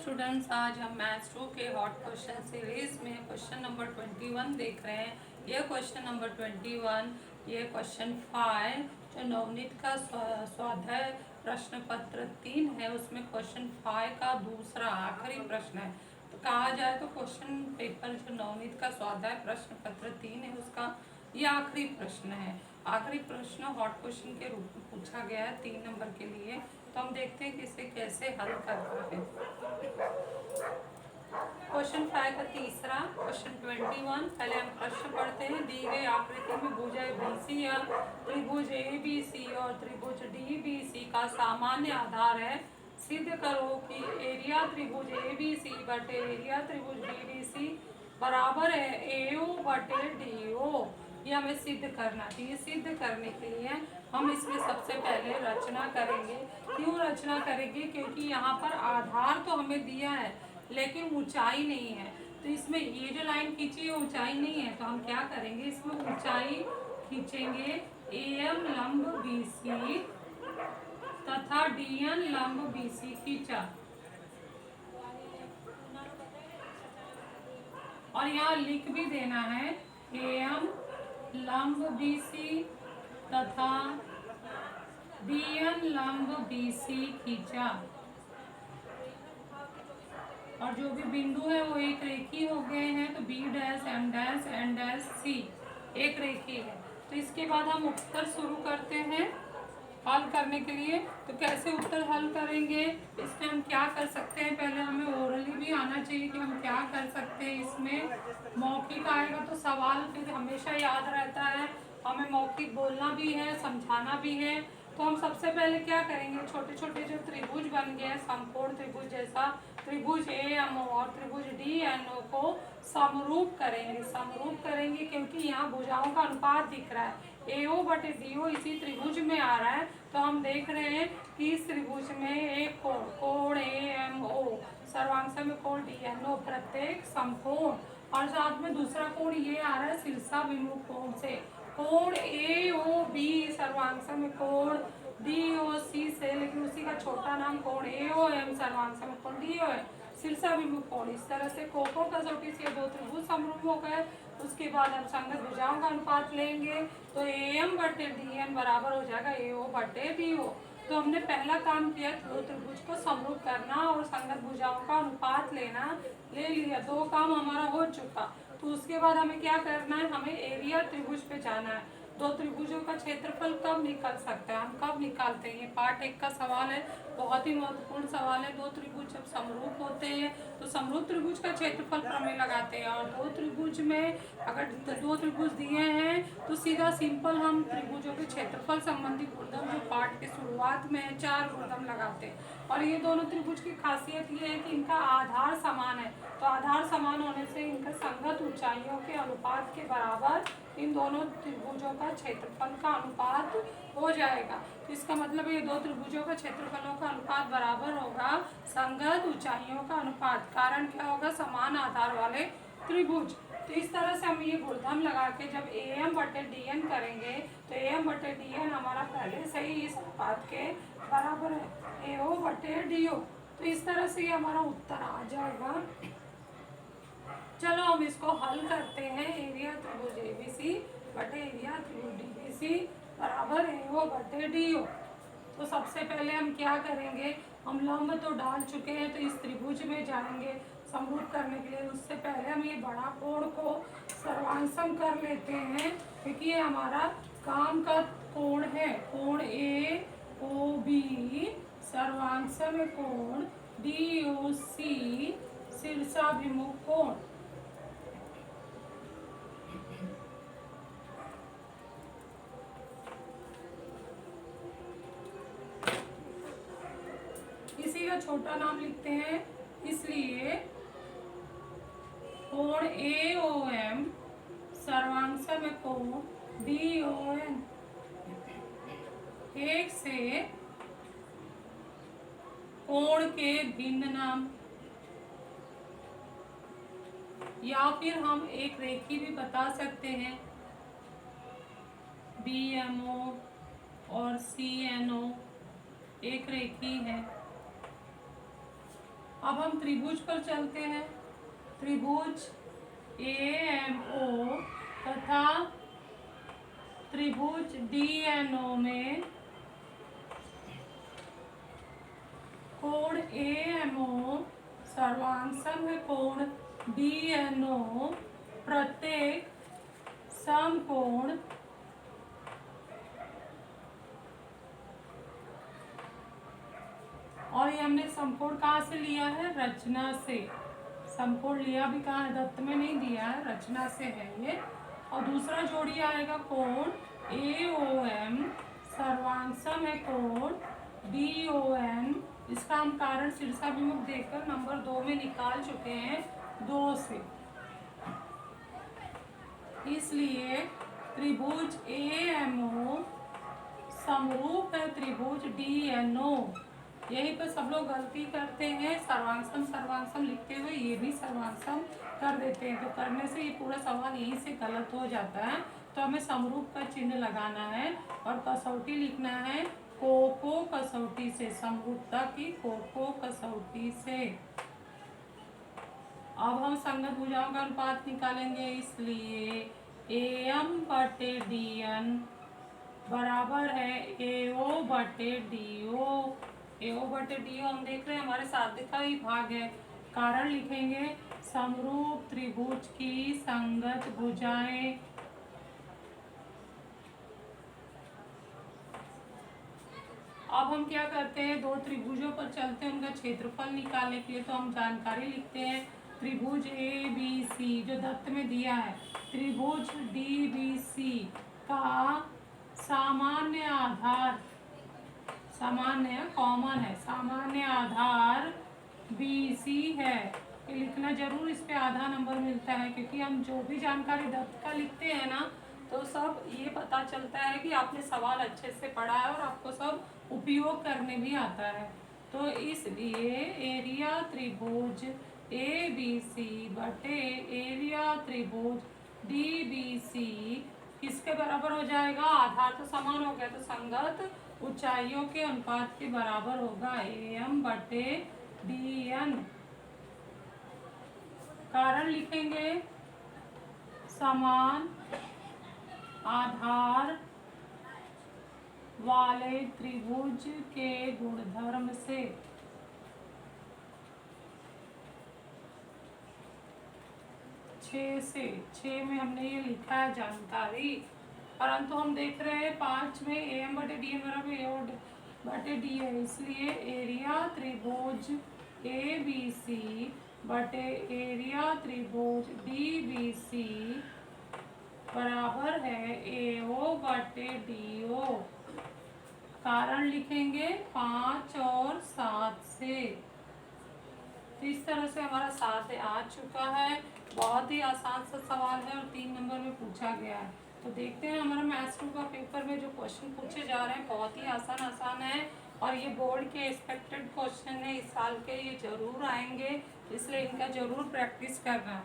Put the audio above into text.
Students, आज हम maths 2 के हॉट क्वेश्चन सीरीज में क्वेश्चन नंबर 21 देख रहे हैं। ये क्वेश्चन नंबर 21, ये क्वेश्चन 5 जो नवनीत का स्वाध्याय प्रश्न पत्र 3 है, उसमें क्वेश्चन 5 का दूसरा आखिरी प्रश्न है। तो कहा जाए तो क्वेश्चन पेपर जो नवनीत का स्वाध्याय प्रश्न पत्र 3 है, उसका ये आखिरी प्रश्न है। आखिरी प्रश्न हॉट क्वेश्चन के रूप में पूछा गया है 3 नंबर के लिए। तो हम देखते हैं कि इसे कैसे हल करना है। क्वेश्चन 5 का तीसरा, क्वेश्चन 21। पहले हम प्रश्न पढ़ते हैं। दी गई आकृति में भुजा BC या त्रिभुज ABC और त्रिभुज DBC का सामान्य आधार है। सिद्ध करो कि एरिया त्रिभुज ABC बटे एरिया त्रिभुज DBC बराबर है AO बटे DO। ये हमें सिद्ध करना चाहिए। सिद्ध करने के लिए हम इसमें सबसे पहले रचना करेंगे। क्यों रचना करेंगे? क्योंकि यहाँ पर आधार तो हमें दिया है लेकिन ऊंचाई नहीं है। तो इसमें ये जो लाइन खींची है ऊंचाई नहीं है, तो हम क्या करेंगे, इसमें ऊंचाई खींचेंगे। AM लंब BC तथा DN लंब BC खींचा, और यहाँ लिख भी देना है AM लंब BC तथा DN लंब BC खींचा, और जो भी बिंदु है वो एक रेखी हो गए हैं। तो B dash M dash N dash C एक रेखी है। तो इसके बाद हम उत्तर शुरू करते हैं हल करने के लिए। तो कैसे उत्तर हल करेंगे, इसमें हम क्या कर सकते हैं, पहले हमें ओरली भी आना चाहिए कि हम क्या कर सकते हैं। इसमें मौखिक आएगा तो सवाल फिर हमेशा याद रहता है, हमें मौखिक बोलना भी है, समझाना भी है। तो हम सबसे पहले क्या करेंगे, छोटे छोटे जो त्रिभुज बन गए हैं समकोण त्रिभुज जैसा, त्रिभुज AMO और त्रिभुज DNO को समरूप करेंगे। समरूप करेंगे क्योंकि यहाँ भुजाओं का अनुपात दिख रहा है। AO बटे DO इसी त्रिभुज में आ रहा है। तो हम देख रहे हैं कि इस त्रिभुज में एक कोण AMO, सर्वांश में कोण DNO, प्रत्येक समकोण, और साथ में दूसरा कोण ये आ रहा है शीर्षाभिमुख कोण से। कोण AOB सर्वांश में कोण DOC से, लेकिन उसी का छोटा नाम कोण AOM सर्वांश में कोण DOM शीर्षाभिमुख कोण। इस तरह से कोण कसौटी से दो त्रिभुज समरूप हो गए। उसके बाद हम संगत भुजाओं का अनुपात लेंगे। तो AM बटे DN बराबर हो जाएगा AO बटे DO। तो हमने पहला काम किया दो त्रिभुज को समरूप करना और संगत भुजाओं का अनुपात लेना, ले लिया। दो काम हमारा हो चुका। तो उसके बाद हमें क्या करना है, हमें एरिया त्रिभुज पे जाना है। दो त्रिभुजों का क्षेत्रफल कब निकल सकता है, हम कब निकालते हैं, ये पार्ट 1 का सवाल है, बहुत ही महत्वपूर्ण सवाल है। दो त्रिभुज जब समरूप होते हैं तो समरूप त्रिभुज का क्षेत्रफल प्रमेय लगाते हैं, और दो त्रिभुज में अगर दो त्रिभुज दिए हैं तो सीधा सिंपल हम त्रिभुजों के क्षेत्रफल संबंधी गुणधर्म जो पाठ के शुरुआत में है 4 गुणधर्म लगाते हैं। और ये दोनों त्रिभुज की खासियत ये है कि इनका आधार समान है। तो आधार समान होने से इनका संगत ऊंचाइयों के अनुपात के बराबर इन दोनों त्रिभुजों का क्षेत्रफल का अनुपात हो जाएगा। तो इसका मतलब ये दो त्रिभुजों का क्षेत्रफलों का अनुपात बराबर होगा संगत ऊंचाइयों का अनुपात। कारण क्या होगा, समान आधार वाले त्रिभुज। तो इस तरह से हम ये गुणधर्म लगा के जब AM बटे DN करेंगे तो AM बटे DN हमारा पहले से ही इस अनुपात के बराबर है AO बटे DO। तो इस तरह से ये हमारा उत्तर आ जाएगा। चलो हम इसको हल करते हैं। एरिया त्रिभुज ABC बटे एरिया त्रिभुज DBC बराबर AO बटे DO। तो सबसे पहले हम क्या करेंगे, हम लंब तो डाल चुके हैं, तो इस त्रिभुज में जाएंगे समरूप करने के लिए। उससे पहले हम ये बड़ा कोण को सर्वांशम कर लेते हैं, क्योंकि ये हमारा काम का कोण है। कोण AOB सर्वांशम कोण DOC शीर्षाभिमुख कोण। इसी का छोटा नाम लिखते हैं, इसलिए कोण AOM सर्वांशम कोण DON एक से कोण के भिन्न नाम, या फिर हम एक रेखी भी बता सकते हैं। BMO और CNO एक रेखी है। अब हम त्रिभुज पर चलते हैं। त्रिभुज AMO तथा त्रिभुज DNO में कोण AMO सर्वांग सम है कोण DNO प्रत्येक समकोण और ये हमने समकोण कहाँ से लिया है? रचना से। समकोण लिया भी कहाँ है? दत्त में नहीं दिया है, रचना से है ये। और दूसरा जोड़ी आएगा कोण AOM सर्वांग सम है कोण DOM। इसका हम कारण शीर्षाभिमुख देखकर नंबर 2 में निकाल चुके हैं 2 से। इसलिए त्रिभुज AMO समरूप है त्रिभुज DNO। यहीं पर सब लोग गलती करते हैं, सर्वांगसम लिखते हुए ये भी सर्वांगसम कर देते हैं। तो करने से ये पूरा सवाल यहीं से गलत हो जाता है। तो हमें समरूप का चिन्ह लगाना है और कसौटी लिखना है को कसौटी से, समरूपता की को कसौटी से। अब हम संगत भुजाओं का अनुपात निकालेंगे। इसलिए AM/DN बराबर है AO/DO। AO/DO हम देख रहे हैं हमारे साध्य का ही भाग है। कारण लिखेंगे समरूप त्रिभुज की संगत भुजाएं अब हम क्या करते हैं, दो त्रिभुजों पर चलते हैं, उनका क्षेत्रफल निकालने के लिए। तो हम जानकारी लिखते हैं त्रिभुज ABC जो दत्त में दिया है, त्रिभुज DBC का सामान्य आधार, सामान्य कॉमन है, सामान्य आधार BC है। ये लिखना जरूर, इस पे आधा नंबर मिलता है, क्योंकि हम जो भी जानकारी दत्त का लिखते हैं ना, तो सब ये पता चलता है कि आपने सवाल अच्छे से पढ़ा है और आपको सब उपयोग करने भी आता है। तो इसलिए एरिया त्रिभुज ABC बटे एरिया त्रिभुज DBC किसके बराबर हो जाएगा? आधार तो समान हो गया, तो संगत ऊंचाइयों के अनुपात के बराबर होगा AM/DN। कारण लिखेंगे समान आधार वाले त्रिभुज के गुणधर्म से। 6 में हमने ये लिखा है जानकारी, परंतु हम देख रहे हैं 5 में AM/DN बराबर AO/D है। इसलिए एरिया त्रिभुज ABC बटे एरिया त्रिभुज DBC बराबर है AO/DO। कारण लिखेंगे 5 और 7 से। तो इस तरह से हमारा 7 आ चुका है। बहुत ही आसान सा सवाल है और 3 नंबर में पूछा गया है। तो देखते हैं हमारा मैथ्स 2 का पेपर में जो क्वेश्चन पूछे जा रहे हैं बहुत ही आसान है, और ये बोर्ड के एक्सपेक्टेड क्वेश्चन है, इस साल के ये जरूर आएंगे, इसलिए इनका जरूर प्रैक्टिस करना।